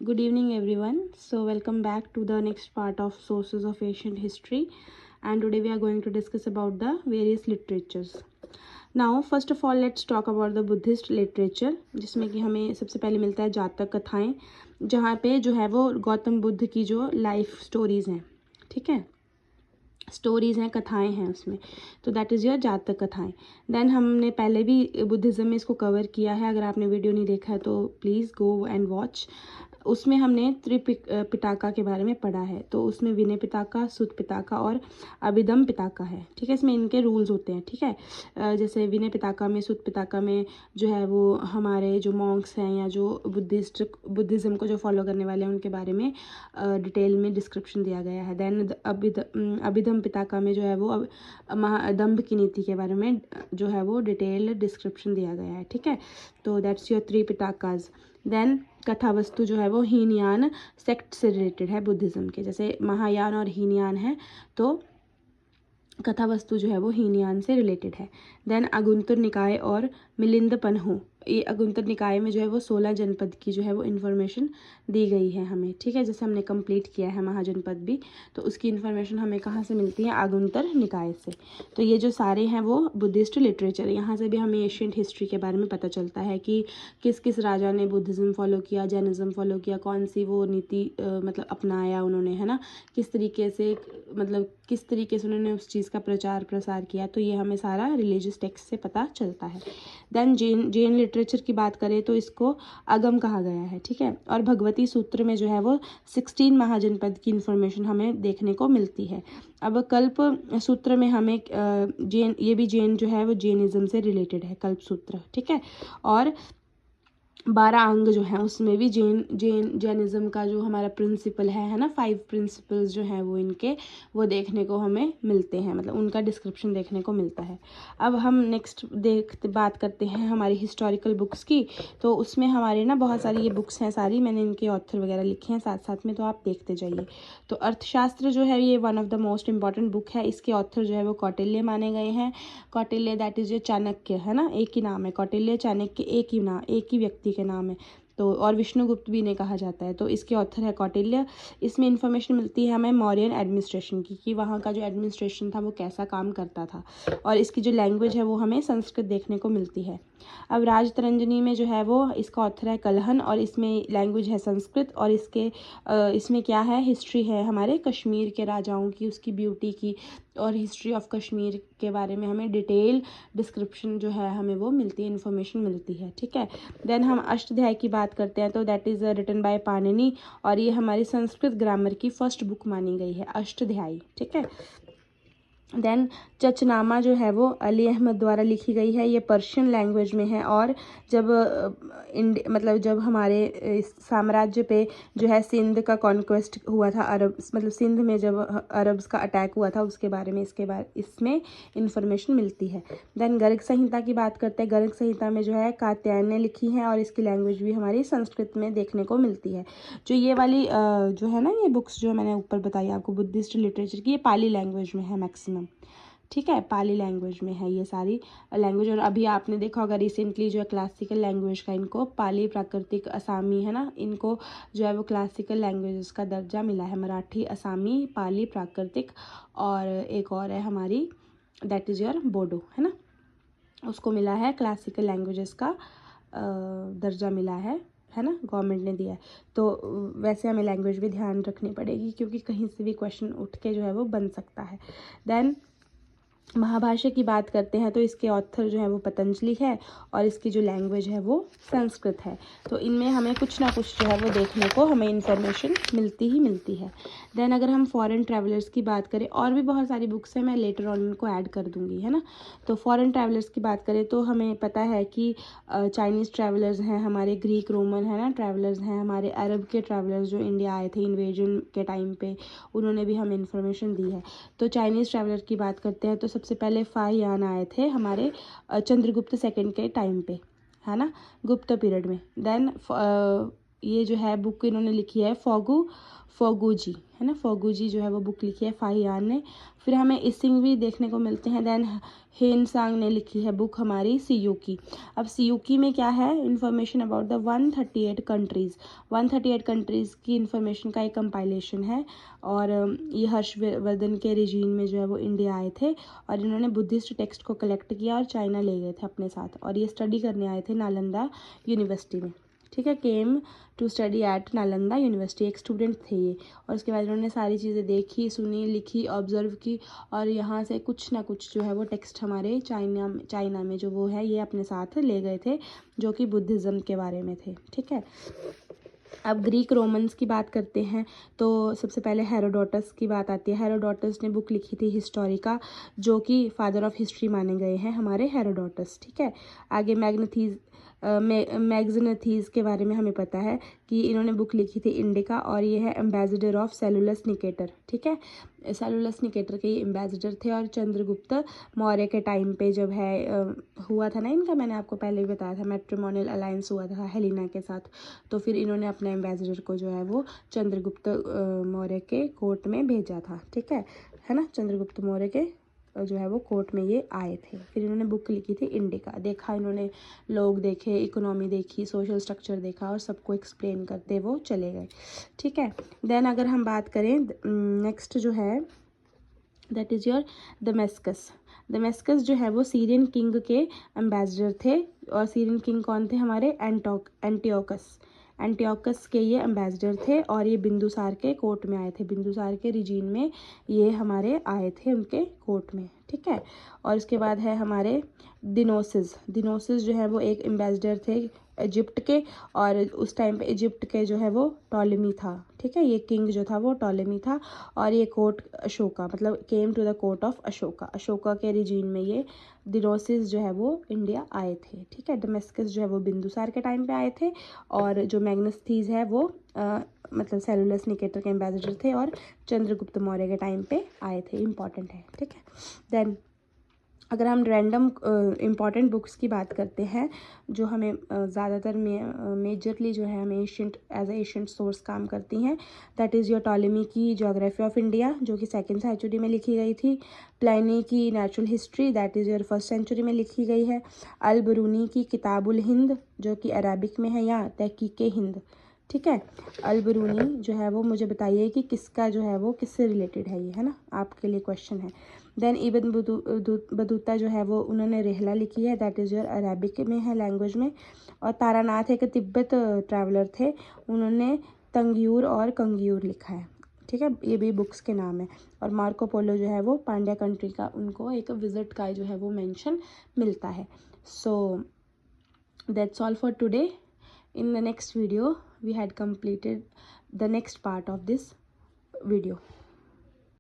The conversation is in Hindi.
Good evening, everyone. So, welcome back to the next part of Sources of Ancient History, and today we are going to discuss about the various literatures. Now, first of all, let's talk about the Buddhist literature, जिसमें कि हमें सबसे पहले मिलता है जातक कथाएं, जहाँ पे जो है वो गौतम बुद्ध की जो लाइफ स्टोरीज हैं, ठीक है, स्टोरीज़ हैं, कथाएं हैं उसमें, तो दैट इज़ योर जातक कथाएं. देन हमने पहले भी बुद्धिज़्म में इसको कवर किया है. अगर आपने वीडियो नहीं देखा है तो प्लीज़ गो एंड वॉच. उसमें हमने त्रिपिटाका के बारे में पढ़ा है. तो उसमें विनय पिटाका, सुत पिटाका और अभिधम पिटाका है. ठीक है, इसमें इनके रूल्स होते हैं. ठीक है, जैसे विनय पिटाका में, सुत पिटाका में जो है वो हमारे जो मॉन्क्स हैं या जो बुद्धिज़्म को जो फॉलो करने वाले हैं उनके बारे में डिटेल में डिस्क्रिप्शन दिया गया है. देन अभिधम पिटाका में जो है वो दम्भ की नीति के बारे में जो है वो डिटेल डिस्क्रिप्शन दिया गया है. ठीक है, तो दैट्स योर थ्री पिटाकाज. देन कथा वस्तु जो है वो हीनयान सेक्ट से रिलेटेड है बुद्धिज़्म के. जैसे महायान और हीनयान है तो कथा वस्तु जो है वो हीनयान से रिलेटेड है. देन अगुंतर निकाय और मिलिंद पन्हु, ये अगुंतर निकाय में जो है वो 16 जनपद की जो है वो इन्फॉर्मेशन दी गई है हमें. ठीक है, जैसे हमने कंप्लीट किया है महाजनपद भी, तो उसकी इन्फॉर्मेशन हमें कहाँ से मिलती है? अगुंतर निकाय से. तो ये जो सारे हैं वो बुद्धिस्ट लिटरेचर. यहाँ से भी हमें एशियंट हिस्ट्री के बारे में पता चलता है कि किस किस राजा ने बुद्धिज़्म फॉलो किया, जैनिज़्म फॉलो किया, कौन सी वो नीति मतलब अपनाया उन्होंने, है ना, किस तरीके से, मतलब किस तरीके से उन्होंने उस चीज़ का प्रचार प्रसार किया. तो ये हमें सारा रिलीजियस टेक्स्ट से पता चलता है. देन जैन लिटरेचर की बात करें तो इसको अगम कहा गया है. ठीक है, और भगवती सूत्र में जो है वो 16 महाजनपद की इन्फॉर्मेशन हमें देखने को मिलती है. अब कल्प सूत्र में हमें जैन, ये भी जैन जो है वो जैनिज़्म से रिलेटेड है कल्प सूत्र. ठीक है, और 12 अंग जो हैं उसमें भी जैनिज़्म का जो हमारा प्रिंसिपल है ना, 5 प्रिंसिपल्स जो हैं वो इनके वो देखने को हमें मिलते हैं, मतलब उनका डिस्क्रिप्शन देखने को मिलता है. अब हम नेक्स्ट बात करते हैं हमारी हिस्टोरिकल बुक्स की. तो उसमें हमारे ना बहुत सारी ये बुक्स हैं, सारी मैंने इनके ऑथर वगैरह लिखे हैं साथ साथ में, तो आप देखते जाइए. तो अर्थशास्त्र जो है ये one of the most important book है. इसके ऑथर जो है वो कौटिल्य माने गए हैं. कौटिल्य दैट इज़ जो चाणक्य है ना, एक ही नाम है कौटिल्य, चाणक्य एक ही व्यक्ति के नाम है. तो और विष्णुगुप्त भी इन्हें कहा जाता है. तो इसके ऑथर है कौटिल्य. इसमें इन्फॉर्मेशन मिलती है हमें मौर्यन एडमिनिस्ट्रेशन की, कि वहाँ का जो एडमिनिस्ट्रेशन था वो कैसा काम करता था. और इसकी जो लैंग्वेज है वो हमें संस्कृत देखने को मिलती है. अब राजतरंजनी में जो है वो इसका ऑथर है कलहन, और इसमें लैंग्वेज है संस्कृत. और इसमें क्या है, हिस्ट्री है हमारे कश्मीर के राजाओं की, उसकी ब्यूटी की, और हिस्ट्री ऑफ कश्मीर के बारे में हमें डिटेल डिस्क्रिप्शन जो है हमें वो मिलती है, इन्फॉर्मेशन मिलती है. ठीक है, देन हम अष्टाध्यायी की बात करते हैं. तो that is written by Panini, और ये हमारी संस्कृत ग्रामर की फर्स्ट बुक मानी गई है, अष्टाध्यायी. ठीक है, देन चचनामा जो है वो अली अहमद द्वारा लिखी गई है. ये पर्शियन लैंग्वेज में है. और जब मतलब जब हमारे साम्राज्य पे जो है सिंध का कॉन्क्वेस्ट हुआ था, अरब मतलब सिंध में जब अरब्स का अटैक हुआ था उसके बारे में इसमें इंफॉर्मेशन मिलती है. देन गर्ग संहिता की बात करते हैं. गर्ग संहिता में जो है कात्यायन ने लिखी है, और इसकी लैंग्वेज भी हमारी संस्कृत में देखने को मिलती है. जो ये वाली जो है ना, ये बुक्स जो मैंने ऊपर बताई आपको बुद्धिस्ट लिटरेचर की, ये पाली लैंग्वेज में है मैक्सिमम. ठीक है, पाली लैंग्वेज में है ये सारी लैंग्वेज. और अभी आपने देखा होगा रिसेंटली जो है क्लासिकल लैंग्वेज का इनको पाली, प्राकृतिक, असामी है ना, इनको जो है वो क्लासिकल लैंग्वेजेस का दर्जा मिला है. मराठी, असामी, पाली, प्राकृतिक, और एक और है हमारी दैट इज़ योर बोडो, है ना, उसको मिला है क्लासिकल लैंग्वेजेस का दर्जा मिला है ना, गवर्नमेंट ने दिया है. तो वैसे हमें लैंग्वेज भी ध्यान रखनी पड़ेगी, क्योंकि कहीं से भी क्वेश्चन उठ के जो है वो बन सकता है. देन महाभाष्य की बात करते हैं. तो इसके ऑथर जो है वो पतंजलि है, और इसकी जो लैंग्वेज है वो संस्कृत है. तो इनमें हमें कुछ ना कुछ जो है वो देखने को हमें इन्फॉर्मेशन मिलती ही मिलती है. देन अगर हम फॉरेन ट्रैवलर्स की बात करें, और भी बहुत सारी बुक्स हैं, मैं लेटर ऑन इनको ऐड कर दूंगी, है ना. तो फॉरेन ट्रैवलर्स की बात करें तो हमें पता है कि चाइनीज़ ट्रैवलर्स हैं हमारे, ग्रीक रोमन है ना ट्रैवलर्स हैं हमारे, अरब के ट्रैवलर्स जो इंडिया आए थे इन्वेजन के टाइम पे, उन्होंने भी हमें इन्फॉर्मेशन दी है. तो चाइनीज़ ट्रैवलर की बात करते हैं तो सबसे पहले फाहियान आए थे हमारे चंद्रगुप्त सेकंड के टाइम पे, है ना, गुप्त पीरियड में. देन ये जो है बुक इन्होंने लिखी है फोगुजी, है ना, फोगुजी जो है वो बुक लिखी है फाहियान ने। फिर हमें इसिंग भी देखने को मिलते हैं। देन हेनसांग ने लिखी है बुक हमारी सियुकी। अब सियुकी में क्या है, information about the 138 countries, 138 countries की इंफॉर्मेशन का एक कंपाइलेशन है। और ये हर्षवर्धन के रिजीम में जो है वो इंडिया आए थे और इन्होंने बुद्धिस्ट टेक्स्ट को कलेक्ट किया और चाइना ले गए थे अपने साथ, और ये स्टडी करने आए थे नालंदा यूनिवर्सिटी में, ठीक है, came to study at Nalanda university, एक स्टूडेंट थे ये। और उसके बाद इन्होंने सारी चीज़ें देखी, सुनी, लिखी, ऑब्जर्व की, और यहाँ से कुछ ना कुछ जो है वो टेक्स्ट हमारे चाइना में जो वो है ये अपने साथ ले गए थे, जो कि बुद्धिज़्म के बारे में थे, ठीक है। अब ग्रीक रोमन्स की बात करते हैं तो सबसे पहले हेरोडोटस की बात आती है। हेरोडोटस ने बुक लिखी थी हिस्टोरिका, जो कि फादर ऑफ हिस्ट्री माने गए हैं हमारे हेरोडोटस, ठीक है। आगे मैग्नेथीज के बारे में हमें पता है कि इन्होंने बुक लिखी थी इंडिका, और ये है एम्बेसडर ऑफ सेलुलस निकेटर, ठीक है, सेलुलस निकेटर के ये एम्बेसडर थे। और चंद्रगुप्त मौर्य के टाइम पे जब है हुआ था ना इनका, मैंने आपको पहले भी बताया था, मैट्रिमोनियल अलायंस हुआ था हेलिना के साथ, तो फिर इन्होंने अपने एम्बेसडर को जो है वो चंद्रगुप्त मौर्य के कोर्ट में भेजा था, ठीक है ना, चंद्रगुप्त मौर्य के जो है वो कोर्ट में ये आए थे। फिर इन्होंने बुक लिखी थी इंडिका, देखा इन्होंने, लोग देखे, इकोनॉमी देखी, सोशल स्ट्रक्चर देखा, और सबको एक्सप्लेन करते वो चले गए, ठीक है। देन अगर हम बात करें नेक्स्ट जो है दैट इज़ योर दमेस्कस। दमेस्कस जो है वो सीरियन किंग के एम्बेसडर थे, और सीरियन किंग कौन थे हमारे, एंटियोकस के ये एम्बेसडर थे, और ये बिंदुसार के कोर्ट में आए थे, बिंदुसार के रिजीन में ये हमारे आए थे उनके कोर्ट में, ठीक है। और इसके बाद है हमारे दिनोसिस जो है वो एक एम्बेसडर थे इजिप्ट के, और उस टाइम पे इजिप्ट के जो है वो टॉलेमी था, ठीक है, ये किंग जो था वो टॉलेमी था। और ये कोर्ट अशोका, मतलब came to the court of Ashoka के रिजीन में ये दिनोसिस जो है वो इंडिया आए थे, ठीक है। दमेस्कस जो है वो बिंदुसार के टाइम पे आए थे, और जो मैग्नेथीज है वो मतलब सेलुलस निकेटर के एम्बेसडर थे, और चंद्रगुप्त मौर्य के टाइम पे आए थे, इंपॉर्टेंट है, ठीक है। देन अगर हम रैंडम इम्पॉर्टेंट बुक्स की बात करते हैं जो हमें ज़्यादातर मेजरली जो है हमें एज एशियंट सोर्स काम करती हैं, दैट इज़ योर टॉलेमी की ज्योग्राफी ऑफ इंडिया, जो कि 2nd सेंचुरी में लिखी गई थी। प्लानी की natural history, that is your 1st century में लिखी गई है। अल बरूनी की किताबुल हिंद, जो कि अरबिक में है, या तहकीक हिंद, ठीक है। अल बरूनी जो है वो मुझे बताइए कि किसका जो है वो किससे रिलेटेड है, ये है ना, आपके लिए क्वेश्चन है। देन इब्न बतूता जो है वो उन्होंने रिहला लिखी है, दैट इज़ योर अरबिक में है, लैंग्वेज में। और तारानाथ एक तिब्बत ट्रैवलर थे, उन्होंने तंग्यूर और कंग्यूर लिखा है, ठीक है, ये भी बुक्स के नाम है। और मार्को पोलो जो है वो पांड्या कंट्री का, उनको एक विजिट का जो है वो मेंशन मिलता है। So that's all for today. In the next video we had completed the next part of this video.